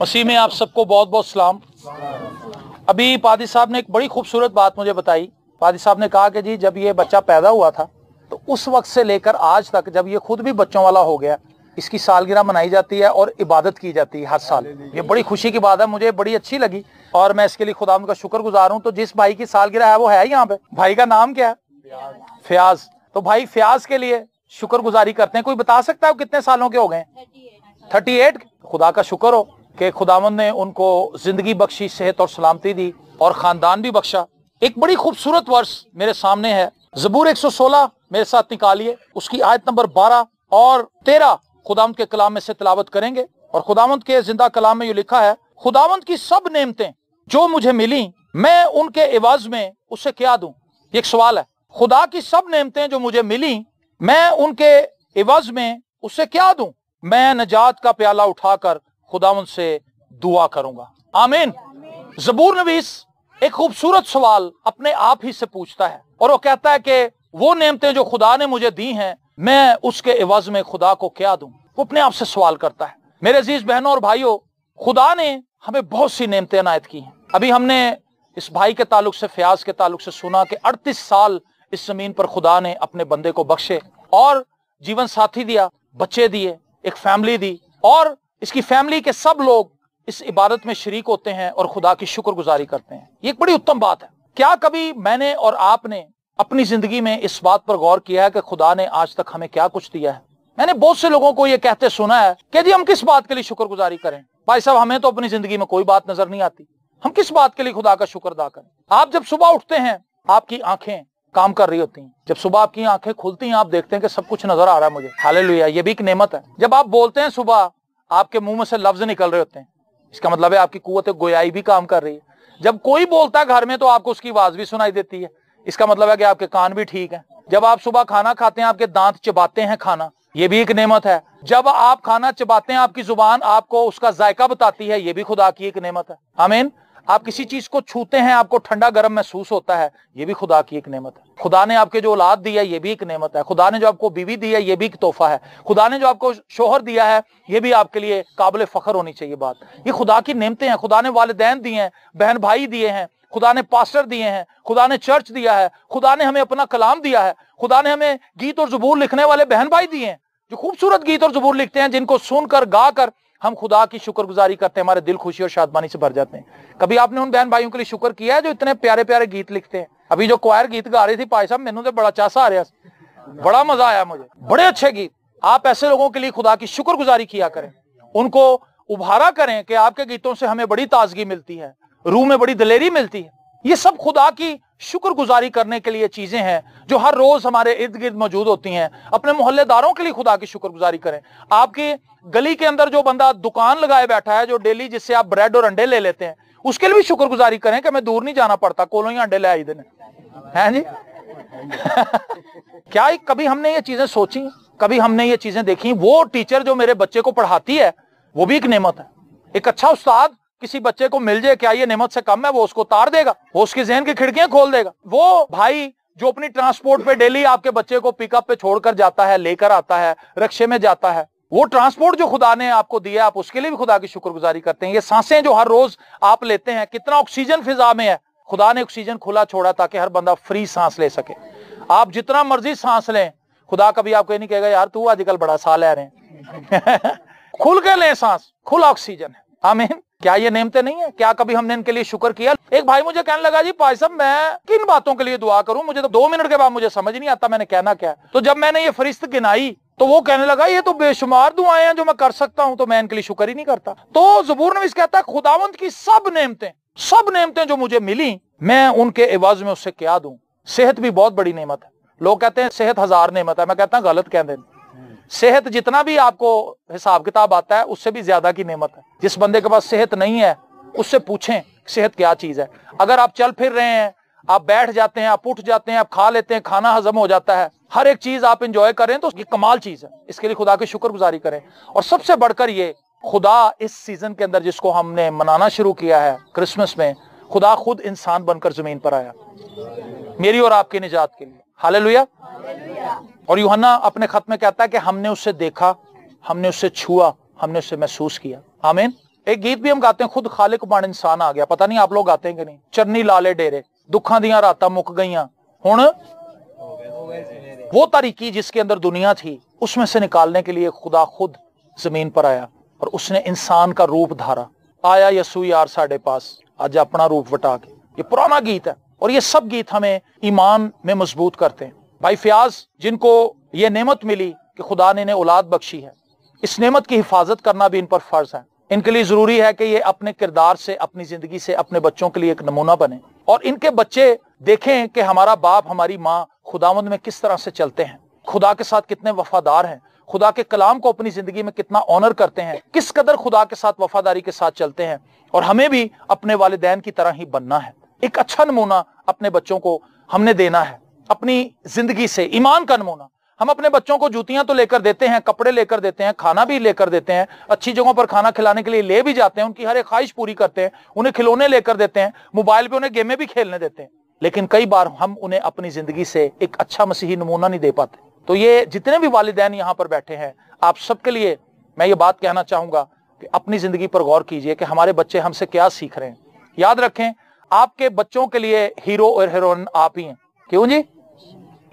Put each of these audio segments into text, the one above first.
मसीह में आप सबको बहुत बहुत सलाम। अभी पादी साहब ने एक बड़ी खूबसूरत बात मुझे बताई। पादी साहब ने कहा कि जी जब ये बच्चा पैदा हुआ था तो उस वक्त से लेकर आज तक जब ये खुद भी बच्चों वाला हो गया, इसकी सालगिरह मनाई जाती है और इबादत की जाती है हर साल। ये बड़ी खुशी की बात है, मुझे बड़ी अच्छी लगी और मैं इसके लिए खुदा का शुक्रगुजार हूँ। तो जिस भाई की सालगिरह है वो है यहाँ पे, भाई का नाम क्या है? फयाज। तो भाई फयाज के लिए शुक्रगुजारी करते हैं। कोई बता सकता है कितने सालों के हो गए? 38। खुदा का शुक्र हो कि खुदावंद ने उनको जिंदगी बख्शी, सेहत और सलामती दी और खानदान भी बख्शा। एक बड़ी खूबसूरत वर्ष मेरे सामने है, ज़बूर 116 मेरे साथ निकालिए, उसकी आयत नंबर 12 और 13 खुदावंद के कलाम में से तिलावत करेंगे। और खुदावंद के जिंदा कलाम में ये लिखा है, खुदावंद की सब नेमतें जो मुझे मिली मैं उनके एवज में उसे क्या दूं। ये एक सवाल है। खुदा की सब नेमतें जो मुझे मिली मैं उनके एवज में उसे क्या दूं। मैं नजात का प्याला उठाकर खुदावंद से दुआ करूंगा। आमीन। ज़बूर नवीस एक खूबसूरत सवाल अपने आप ही से पूछता है और वो कहता है कि वो नेमतें जो खुदा ने मुझे दी हैं मैं उसके एवज में खुदा को क्या दूं। वो अपने आप से सवाल करता है। मेरे अजीज बहनों और भाइयों, खुदा ने हमें बहुत सी नेमतें इनायत की हैं। अभी हमने इस भाई के ताल्लुक से, फयाज के ताल्लुक से सुना कि 38 साल इस जमीन पर खुदा ने अपने बंदे को बख्शे और जीवन साथी दिया, बच्चे दिए, एक फैमिली दी और इसकी फैमिली के सब लोग इस इबादत में शरीक होते हैं और खुदा की शुक्रगुजारी करते हैं। ये एक बड़ी उत्तम बात है। क्या कभी मैंने और आपने अपनी जिंदगी में इस बात पर गौर किया है कि खुदा ने आज तक हमें क्या कुछ दिया है? मैंने बहुत से लोगों को यह कहते सुना है कि जी हम किस बात के लिए शुक्रगुजारी करें। भाई साहब, हमें तो अपनी जिंदगी में कोई बात नजर नहीं आती, हम किस बात के लिए खुदा का शुक्र अदा करें? आप जब सुबह उठते हैं आपकी आंखें काम कर रही होती हैं, जब सुबह आपकी आंखें खुलती हैं आप देखते हैं कि सब कुछ नजर आ रहा है मुझे। हालेलुया, ये भी एक नेमत है। जब आप बोलते हैं सुबह आपके मुंह में से लफ्ज निकल रहे होते हैं, इसका मतलब है आपकी कुव्वत गोयाई भी काम कर रही है। जब कोई बोलता है घर में तो आपको उसकी आवाज भी सुनाई देती है, इसका मतलब है कि आपके कान भी ठीक है। जब आप सुबह खाना खाते हैं आपके दांत चबाते हैं खाना, ये भी एक नेमत है। जब आप खाना चबाते हैं आपकी जुबान आपको उसका जायका बताती है, ये भी खुदा की एक नेमत है। आमीन। आप किसी चीज को छूते हैं आपको ठंडा गर्म महसूस होता है, ये भी खुदा की एक नेमत है। खुदा ने आपके जो औलाद दी है ये भी एक नेमत है। खुदा ने जो आपको बीवी दी है ये भी एक तोहफा है। खुदा ने जो आपको शोहर दिया है ये भी आपके लिए काबिल फख्र होनी चाहिए बात। ये खुदा की नेमतें हैं। खुदा ने वालिदैन दिए हैं, बहन भाई दिए हैं, खुदा ने पास्टर दिए हैं, खुदा ने चर्च दिया है, खुदा ने हमें अपना कलाम दिया है, खुदा ने हमें गीत और ज़बूर लिखने वाले बहन भाई दिए हैं जो खूबसूरत गीत और ज़बूर लिखते हैं, जिनको सुनकर गाकर हम खुदा की शुक्रगुजारी करते हैं, हमारे दिल खुशी और शादमानी से भर जाते हैं। कभी आपने उन बहन भाइयों के लिए शुक्र किया है जो इतने प्यारे प्यारे गीत लिखते हैं? अभी जो क्वायर गीत गा रही थी भाई साहब, मैंने तो बड़ा चासा आ रहा, बड़ा मजा आया मुझे, बड़े अच्छे गीत। आप ऐसे लोगों के लिए खुदा की शुक्रगुजारी किया करें, उनको उभारा करें कि आपके गीतों से हमें बड़ी ताजगी मिलती है, रूह में बड़ी दिलेरी मिलती है। ये सब खुदा की शुक्रगुजारी करने के लिए चीजें हैं जो हर रोज हमारे इर्द गिर्द मौजूद होती हैं। अपने मोहल्लेदारों के लिए खुदा की शुक्रगुजारी करें। आपकी गली के अंदर जो बंदा दुकान लगाए बैठा है, जो डेली जिससे आप ब्रेड और अंडे ले लेते हैं, उसके लिए भी शुक्रगुजारी करें कि हमें दूर नहीं जाना पड़ता, कोलों ही अंडे ले आई देने हैं जी। क्या कभी हमने ये चीजें सोची? कभी हमने ये चीजें देखी? वो टीचर जो मेरे बच्चे को पढ़ाती है वो भी एक नेमत है। एक अच्छा उस्ताद किसी बच्चे को मिल जाए, क्या ये नेमत से कम है? वो उसको उतार देगा, वो उसके ज़हन की खिड़कियां खोल देगा। वो भाई जो अपनी ट्रांसपोर्ट पे डेली आपके बच्चे को पिकअप पे छोड़कर जाता है, लेकर आता है, रिक्शे में जाता है, वो ट्रांसपोर्ट जो खुदा ने आपको दिया आप उसके लिए भी खुदा की शुक्रगुजारी करते हैं। ये सांसें जो हर रोज आप लेते हैं, कितना ऑक्सीजन फिजा में है, खुदा ने ऑक्सीजन खुला छोड़ा ताकि हर बंदा फ्री सांस ले सके। आप जितना मर्जी सांस लें, खुदा कभी आपको ये नहीं कहेगा यार तू आजकल बड़ा साह ले रहे हैं। खुल के लें सांस, खुला ऑक्सीजन है। आमीन। क्या ये नेमतें नहीं है? क्या कभी हमने इनके लिए शुक्र किया? एक भाई मुझे कहने लगा, जी भाई साहब मैं किन बातों के लिए दुआ करूं, मुझे तो 2 मिनट के बाद मुझे समझ नहीं आता मैंने कहना क्या है। तो जब मैंने ये फरिश्त गिनाई तो वो कहने लगा ये तो बेशुमार दुआएं हैं जो मैं कर सकता हूं, तो मैं इनके लिए शुक्र ही नहीं करता। तो ज़बूर नवीस कहता है खुदावंद की सब नेमतें जो मुझे मिली मैं उनके एवज में उससे क्या दूं। सेहत भी बहुत बड़ी नेमत है। लोग कहते हैं सेहत 1000 नेमत है, मैं कहता हूं गलत कहते हैं। सेहत जितना भी आपको हिसाब किताब आता है उससे भी ज्यादा की नेमत है। जिस बंदे के पास सेहत नहीं है उससे पूछें सेहत क्या चीज है। अगर आप चल फिर रहे हैं, आप बैठ जाते हैं, आप उठ जाते हैं, आप खा लेते हैं, खाना हजम हो जाता है, हर एक चीज आप इंजॉय करें तो ये कमाल चीज है। इसके लिए खुदा की शुक्रगुजारी करें। और सबसे बढ़कर ये खुदा इस सीजन के अंदर जिसको हमने मनाना शुरू किया है क्रिसमस में, खुदा खुद इंसान बनकर जमीन पर आया मेरी और आपकी निजात के लिए। हालेलुया। और यूहन्ना अपने खत में कहता है कि हमने उससे देखा, हमने उससे छुआ, हमने उससे महसूस किया। आमीन। एक गीत भी हम गाते हैं, खुद खालिक बन इंसान आ गया। पता नहीं आप लोग गाते हैं कि नहीं। चरनी लाले डेरे, दुखा दियां रातां मुक गईयां, हुण वो तारीकी जिसके अंदर दुनिया थी उसमें से निकालने के लिए खुदा खुद जमीन पर आया और उसने इंसान का रूप धारा। आया यसू यार साढ़े पास, आज अपना रूप वटा के। ये पुराना गीत है और ये सब गीत हमें ईमान में मजबूत करते हैं। भाई फयाज जिनको ये नेमत मिली कि खुदा ने इन्हें औलाद बख्शी है, इस नेमत की हिफाजत करना भी इन पर फर्ज है। इनके लिए जरूरी है कि ये अपने किरदार से, अपनी जिंदगी से अपने बच्चों के लिए एक नमूना बने और इनके बच्चे देखें कि हमारा बाप, हमारी माँ खुदावंद में किस तरह से चलते हैं, खुदा के साथ कितने वफादार हैं, खुदा के कलाम को अपनी जिंदगी में कितना ऑनर करते हैं, किस कदर खुदा के साथ वफादारी के साथ चलते हैं। और हमें भी अपने वालिदैन की तरह ही बनना है। एक अच्छा नमूना अपने बच्चों को हमने देना है अपनी जिंदगी से, ईमान का नमूना। हम अपने बच्चों को जूतियां तो लेकर देते हैं, कपड़े लेकर देते हैं, खाना भी लेकर देते हैं, अच्छी जगहों पर खाना खिलाने के लिए ले भी जाते हैं, उनकी हर एक ख्वाहिश पूरी करते हैं, उन्हें खिलौने लेकर देते हैं, मोबाइल पे उन्हें गेमें भी खेलने देते हैं। लेकिन कई बार हम उन्हें अपनी जिंदगी से एक अच्छा मसीही नमूना नहीं दे पाते। तो ये जितने भी वालिदैन यहाँ पर बैठे हैं, आप सबके लिए मैं ये बात कहना चाहूंगा कि अपनी जिंदगी पर गौर कीजिए कि हमारे बच्चे हमसे क्या सीख रहे हैं। याद रखें, आपके बच्चों के लिए हीरो और हीरोइन आप ही हैं। क्यों जी?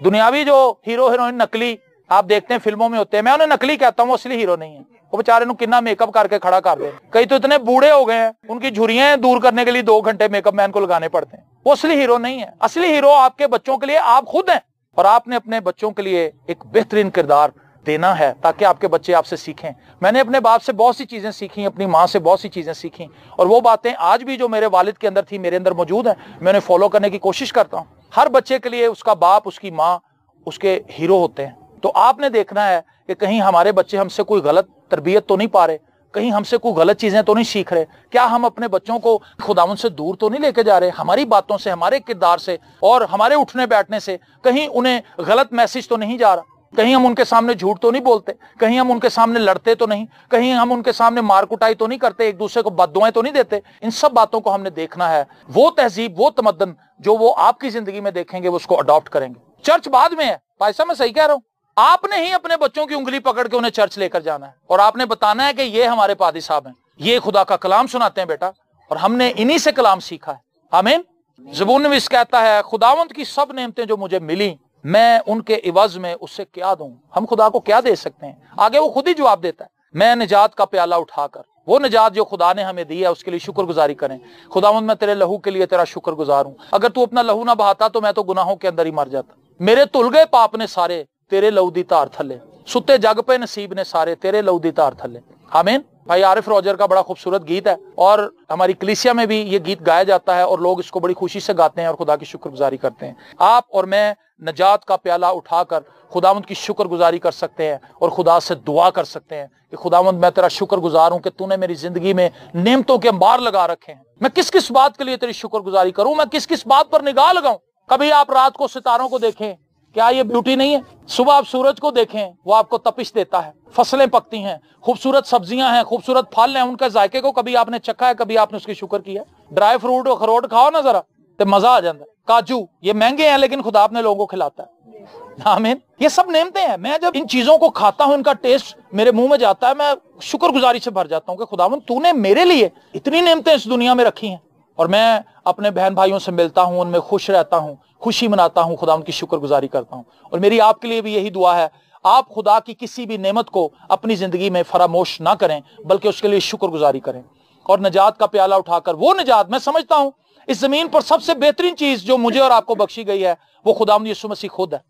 दुनियावी जो हीरो हीरोइन नकली आप देखते हैं फिल्मों में होते हैं, मैं उन्हें नकली कहता हूँ, असली हीरो नहीं है। वो बेचारे नु कितना मेकअप करके खड़ा कर दे। कई तो इतने बूढ़े हो गए हैं, उनकी झुर्रियां दूर करने के लिए 2 घंटे मेकअप मैन को लगाने पड़ते हैं। वो असली हीरो नहीं है। असली हीरो आपके बच्चों के लिए आप खुद हैं और आपने अपने बच्चों के लिए एक बेहतरीन किरदार देना है ताकि आपके बच्चे आपसे सीखें। मैंने अपने बाप से बहुत सी चीजें सीखी, अपनी माँ से बहुत सी चीजें सीखी और वो बातें आज भी जो मेरे वालिद के अंदर थी मेरे अंदर मौजूद है। मैं उन्हें फॉलो करने की कोशिश करता हूँ। हर बच्चे के लिए उसका बाप, उसकी माँ उसके हीरो होते हैं। तो आपने देखना है कि कहीं हमारे बच्चे हमसे कोई गलत तरबियत तो नहीं पा रहे, कहीं हमसे कोई गलत चीजें तो नहीं सीख रहे, क्या हम अपने बच्चों को खुदावंद से दूर तो नहीं लेके जा रहे, हमारी बातों से, हमारे किरदार से और हमारे उठने बैठने से कहीं उन्हें गलत मैसेज तो नहीं जा रहा, कहीं हम उनके सामने झूठ तो नहीं बोलते, कहीं हम उनके सामने लड़ते तो नहीं, कहीं हम उनके सामने मार कुटाई तो नहीं करते, एक दूसरे को बद्दुआएं तो नहीं देते। इन सब बातों को हमने देखना है। वो तहजीब, वो तमद्दन जो वो आपकी जिंदगी में देखेंगे वो उसको अडॉप्ट करेंगे। चर्च बाद में है। भाई साहब मैं सही कह रहा हूँ? आपने ही अपने बच्चों की उंगली पकड़ के उन्हें चर्च लेकर जाना है और आपने बताना है कि ये हमारे पादी साहब हैं, ये खुदा का कलाम सुनाते हैं बेटा और हमने इन्हीं से कलाम सीखा है। आमीन। ज़बूर नवीस कहता है, खुदावंद की सब नेमतें जो मुझे मिली मैं उनके इवज में उससे क्या दूं। हम खुदा को क्या दे सकते हैं? आगे वो खुद ही जवाब देता है, मैं निजात का प्याला उठाकर, वो निजात जो खुदा ने हमें दी है उसके लिए शुक्रगुजारी करें। खुदावंद मैं तेरे लहू के लिए तेरा शुक्रगुजार हूं। अगर तू अपना लहू ना बहाता तो मैं तो गुनाहों के अंदर ही मर जाता। मेरे तुल गए पाप ने सारे तेरे लहू दी धार थले, सुते जग पे नसीब ने सारे तेरे लहू दी धार थले। आमीन। भाई आरिफ रोजर का बड़ा खूबसूरत गीत है और हमारी कलीसिया में भी ये गीत गाया जाता है और लोग इसको बड़ी खुशी से गाते हैं और खुदा की शुक्रगुजारी करते हैं। आप और मैं नजात का प्याला उठाकर खुदावंद की शुक्रगुजारी कर सकते हैं और खुदा से दुआ कर सकते हैं कि खुदावंद मैं तेरा शुक्रगुजार हूं कि तूने मेरी जिंदगी में नेमतों के अंबार लगा रखे हैं। मैं किस किस बात के लिए तेरी शुक्रगुजारी करूं, मैं किस किस बात पर निगाह लगाऊं। कभी आप रात को सितारों को देखें, क्या ये ब्यूटी नहीं है? सुबह आप सूरज को देखें, वो आपको तपिश देता है, फसलें पकती हैं, खूबसूरत सब्जियां हैं, खूबसूरत फल हैं, उनके जायके को कभी आपने चखा है? कभी आपने उसकी शुक्र किया? ड्राई फ्रूट और अखरोट खाओ ना जरा तो मजा आ जाता है। काजू ये महंगे हैं लेकिन खुदा अपने लोगों को खिलाता है। आमीन। ये सब नेमतें हैं। मैं जब इन चीजों को खाता हूं, इनका टेस्ट मेरे मुंह में जाता है, मैं शुक्रगुजारी से भर जाता हूं कि खुदावंद तूने मेरे लिए इतनी नेमतें इस दुनिया में रखी हैं। और मैं अपने बहन भाइयों से मिलता हूं, उनमें खुश रहता हूं, खुशी मनाता हूं, खुदा उनकी शुक्रगुजारी करता हूं। और मेरी आपके लिए भी यही दुआ है, आप खुदा की किसी भी नेमत को अपनी जिंदगी में फरामोश ना करें बल्कि उसके लिए शुक्रगुजारी करें और नजात का प्याला उठाकर, वो नजात मैं समझता हूं इस जमीन पर सबसे बेहतरीन चीज जो मुझे और आपको बख्शी गई है वो खुदावंद यीशु मसीह खुद है।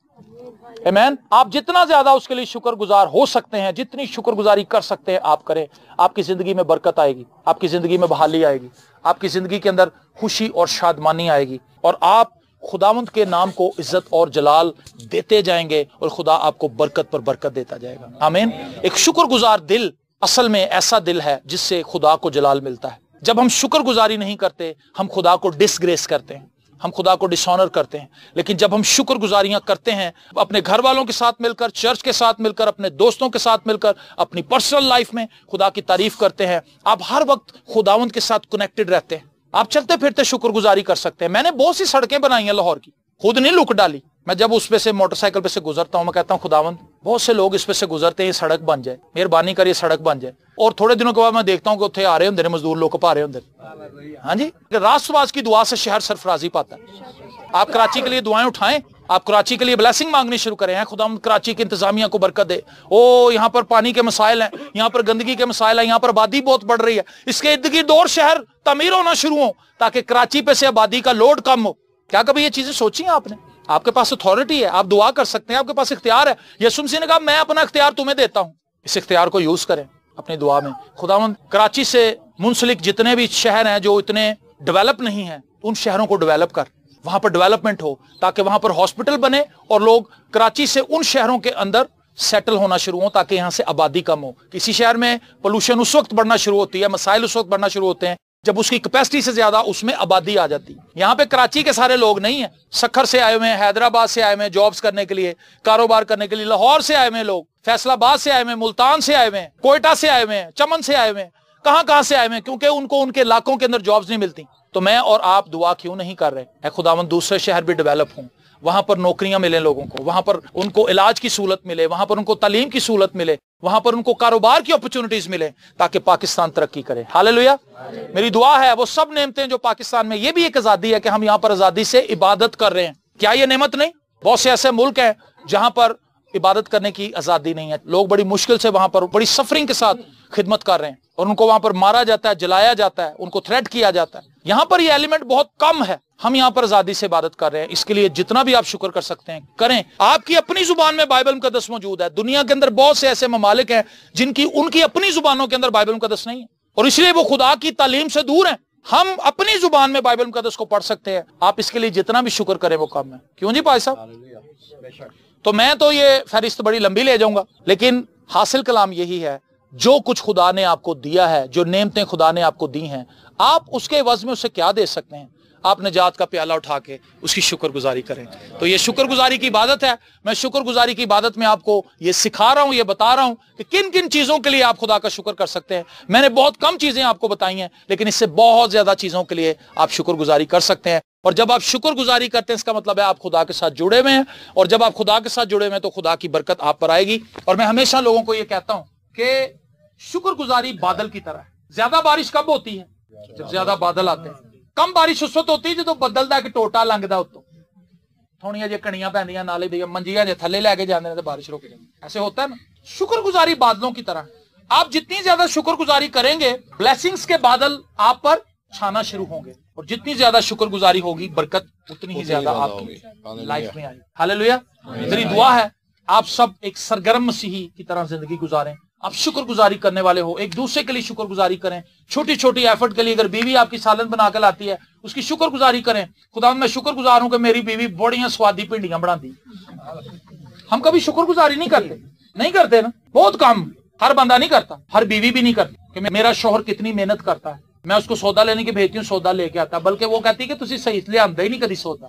आमीन। आप जितना ज्यादा उसके लिए शुक्रगुजार हो सकते हैं, जितनी शुक्रगुजारी कर सकते हैं आप करें। आपकी जिंदगी में बरकत आएगी, आपकी जिंदगी में बहाली आएगी, आपकी जिंदगी के अंदर खुशी और शादमानी आएगी और आप खुदावंद के नाम को इज्जत और जलाल देते जाएंगे और खुदा आपको बरकत पर बरकत देता जाएगा। आमीन। एक शुक्रगुजार दिल असल में ऐसा दिल है जिससे खुदा को जलाल मिलता है। जब हम शुक्रगुजारी नहीं करते हम खुदा को डिसग्रेस करते हैं, हम खुदा को डिसऑनर करते हैं। लेकिन जब हम शुक्रगुजारियां करते हैं अपने घर वालों के साथ मिलकर, चर्च के साथ मिलकर, अपने दोस्तों के साथ मिलकर, अपनी पर्सनल लाइफ में खुदा की तारीफ करते हैं, आप हर वक्त खुदावंद के साथ कनेक्टेड रहते हैं, आप चलते फिरते शुक्रगुजारी कर सकते हैं। मैंने बहुत सी सड़कें बनाई हैं लाहौर की, खुद नहीं लुक डाली। मैं जब उस पे से मोटरसाइकिल पे से गुजरता हूं मैं कहता हूं खुदावंद बहुत से लोग इस पे से गुजरते हैं, सड़क बन जाए, मेहरबानी करिए सड़क बन जाए। और थोड़े दिनों के बाद मैं देखता हूँ कि उत्थे आ रहे होंगे मजदूर लोग पा रहे होंगे। हाँ जी, राष्ट्रवाद की दुआ से शहर सरफराजी पाता है। आप कराची के लिए दुआएं उठाएं, आप कराची के लिए ब्लेसिंग मांगनी शुरू करें हैं, खुदा कराची की इंतजामिया को बरकत दे। ओ यहाँ पर पानी के मसाइल हैं, यहाँ पर गंदगी के मसाइल हैं, यहाँ पर आबादी बहुत बढ़ रही है, इसके इर्द गिर्द और शहर तमीर होना शुरू हो ताकि कराची पे से आबादी का लोड कम हो। क्या कभी ये चीजें सोची हैं आपने? आपके पास अथॉरिटी है, आप दुआ कर सकते हैं, आपके पास इख्तियार है। यीशु मसीह ने कहा मैं अपना इख्तियार तुम्हें देता हूं, इस इख्तियार को यूज करें अपनी दुआ में। खुदावंद कराची से मुंसलिक जितने भी शहर हैं जो इतने डेवलप नहीं है, उन शहरों को डेवलप कर, वहां पर डेवलपमेंट हो ताकि वहां पर हॉस्पिटल बने और लोग कराची से उन शहरों के अंदर सेटल होना शुरू हो ताकि यहां से आबादी कम हो। किसी शहर में पोल्यूशन उस वक्त बढ़ना शुरू होती है, मसाइल उस वक्त बढ़ना शुरू होते हैं जब उसकी कैपेसिटी से ज्यादा उसमें आबादी आ जाती है। यहाँ पे कराची के सारे लोग नहीं है, सखर से आए हुए हैं, हैदराबाद से आए हुए हैं जॉब्स करने के लिए, कारोबार करने के लिए, लाहौर से आए हुए हैं लोग, फैसलाबाद से आए हुए हैं, मुल्तान से आए हुए हैं, कोयटा से आए हुए हैं, चमन से आए हुए हैं, कहां से आए हुए हैं, क्योंकि उनको उनके इलाकों के अंदर जॉब्स नहीं मिलती। तो मैं और आप दुआ क्यों नहीं कर रहे हैं, खुदावंद दूसरे शहर भी डेवलप हों, वहां पर नौकरियां मिले लोगों को, वहां पर उनको इलाज की सहूलत मिले, वहां पर उनको तालीम की सहूलत मिले, वहां पर उनको कारोबार की अपॉर्चुनिटीज मिले ताकि पाकिस्तान तरक्की करे। हालेलुया। मेरी दुआ है वो सब नेमतें जो पाकिस्तान में, ये भी एक आजादी है कि हम यहाँ पर आजादी से इबादत कर रहे हैं, क्या ये नेमत नहीं? बहुत से ऐसे मुल्क हैं जहां पर इबादत करने की आजादी नहीं है, लोग बड़ी मुश्किल से वहां पर बड़ी सफरिंग के साथ खिदमत कर रहे हैं और उनको वहां पर मारा जाता है, जलाया जाता है, उनको थ्रेट किया जाता है। यहाँ पर ये एलिमेंट बहुत कम है, हम यहाँ पर आजादी से इबादत कर रहे हैं। इसके लिए जितना भी आप शुक्र कर सकते हैं करें। आपकी अपनी जुबान में बाइबल मुकद्दस मौजूद है। दुनिया के अंदर बहुत से ऐसे ममालिक हैं जिनकी उनकी अपनी जुबानों के अंदर बाइबल मुकद्दस नहीं है और इसलिए वो खुदा की तालीम से दूर हैं। हम अपनी जुबान में बाइबल मुकद्दस को पढ़ सकते हैं। आप इसके लिए जितना भी शुक्र करें वो कम है। क्यों जी भाई साहब? तो मैं तो ये फहरिस्त बड़ी लंबी ले जाऊंगा, लेकिन हासिल कलाम यही है, जो कुछ खुदा ने आपको दिया है, जो नेमतें खुदा ने आपको दी हैं, आप उसके एवज में उसे क्या दे सकते हैं? आप निजात का प्याला उठा के उसकी शुक्रगुजारी करें। तो ये शुक्रगुजारी की इबादत है। मैं शुक्रगुजारी की इबादत में आपको ये सिखा रहा हूं, ये बता रहा हूं कि किन किन चीजों के लिए आप खुदा का शुक्र कर सकते हैं। मैंने बहुत कम चीजें आपको बताई हैं, लेकिन इससे बहुत ज्यादा चीजों के लिए आप शुक्रगुजारी कर सकते हैं। और जब आप शुक्रगुजारी करते हैं इसका मतलब है आप खुदा के साथ जुड़े हुए हैं, और जब आप खुदा के साथ जुड़े हुए हैं तो खुदा की बरकत आप पर आएगी। और मैं हमेशा लोगों को ये कहता हूं कि शुक्रगुजारी बादल की तरह है। ज्यादा बारिश कब होती है? जब ज्यादा बादल आते हैं। कम बारिश उस वक्त होती है जो बदल का एक टोटा लंघदा उत्तों, थोड़ियां जी कणियां पैंदियां नाले दी मंजियां जे थल्ले लैके जाते हैं तो बारिश रुक जाती है। ऐसे होता है ना। शुक्रगुजारी बादलों की तरह। आप जितनी ज्यादा शुक्रगुजारी करेंगे, ब्लेसिंग्स के बादल आप पर छाना शुरू होंगे, और जितनी ज्यादा शुक्रगुजारी होगी बरकत उतनी ही ज्यादा आपकी लाइफ में आएगी। हालेलुया। मेरी दुआ है आप सब एक सरगर्म मसीही की तरह जिंदगी गुजारें। आप शुक्रगुजारी करने वाले हो, एक दूसरे के लिए शुक्रगुजारी करें। छोटी छोटी एफर्ट के लिए, अगर बीवी आपकी सालन बना कर लाती है उसकी शुक्रगुजारी करें। खुदा मैं शुक्रगुजार हूं कि मेरी बीवी बड़ियां स्वादी भिंडियां बनाती। हम कभी शुक्रगुजारी नहीं करते ना, बहुत कम। हर बंदा नहीं करता, हर बीवी भी नहीं करती कि मेरा शोहर कितनी मेहनत करता है, मैं उसको सौदा लेने की भेजती हूँ, सौदा लेके आता, बल्कि वो कहती है कि तुसी सही लिया ही नहीं कभी सौदा,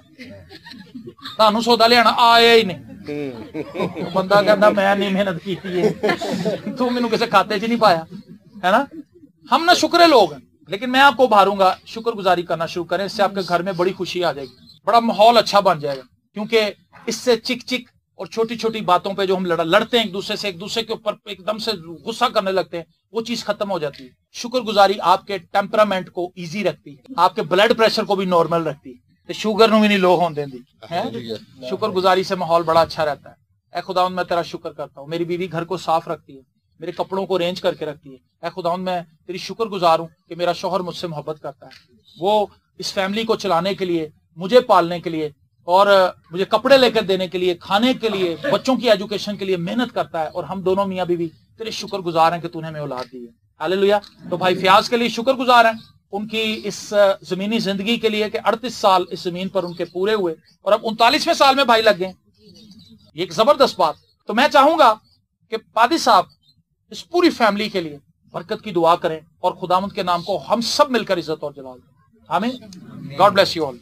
ਤੁਹਾਨੂੰ सौदा लिया आया ही नहीं। बंदा कहता मैं नहीं मेहनत की है, तू मैनू किसी खाते च नहीं पाया, है ना। हम ना शुक्र लोग हैं, लेकिन मैं आपको उभारूंगा शुक्रगुजारी करना शुरू करें। इससे आपके घर में बड़ी खुशी आ जाएगी, बड़ा माहौल अच्छा बन जाएगा। क्योंकि इससे चिक चिक और छोटी छोटी बातों पे जो हम लड़ते हैं एक दूसरे के ऊपर एकदम से गुस्सा करने लगते हैं, वो चीज खत्म हो जाती है। शुक्रगुजारी आपके टेम्परामेंट को इजी रखती है, आपके ब्लड प्रेशर को भी नॉर्मल रखती है, तो शुगर भी नहीं लो होने देती है। शुक्रगुजारी से माहौल बड़ा अच्छा रहता है। ऐ खुदावंद मैं तेरा शुक्र करता हूँ, मेरी बीवी घर को साफ रखती है, मेरे कपड़ों को अरेंज करके रखती है। ऐ खुदावंद मैं तेरी शुक्रगुजार हूँ कि मेरा शौहर मुझसे मोहब्बत करता है, वो इस फैमिली को चलाने के लिए, मुझे पालने के लिए और मुझे कपड़े लेकर देने के लिए, खाने के लिए, बच्चों की एजुकेशन के लिए मेहनत करता है। और हम दोनों मियाँ बीवी तेरे शुक्रगुजार हैं कि तूने हमें औलाद दी है। हालेलुया। तो भाई फयाज के लिए शुक्रगुजार हैं, उनकी इस जमीनी जिंदगी के लिए कि 38 साल इस जमीन पर उनके पूरे हुए और अब 39वें साल में भाई लग गए। ये एक जबरदस्त बात। तो मैं चाहूंगा कि पादी साहब इस पूरी फैमिली के लिए बरकत की दुआ करें और खुदावंद के नाम को हम सब मिलकर इज्जत और जलाल दें। आमीन। God bless you all.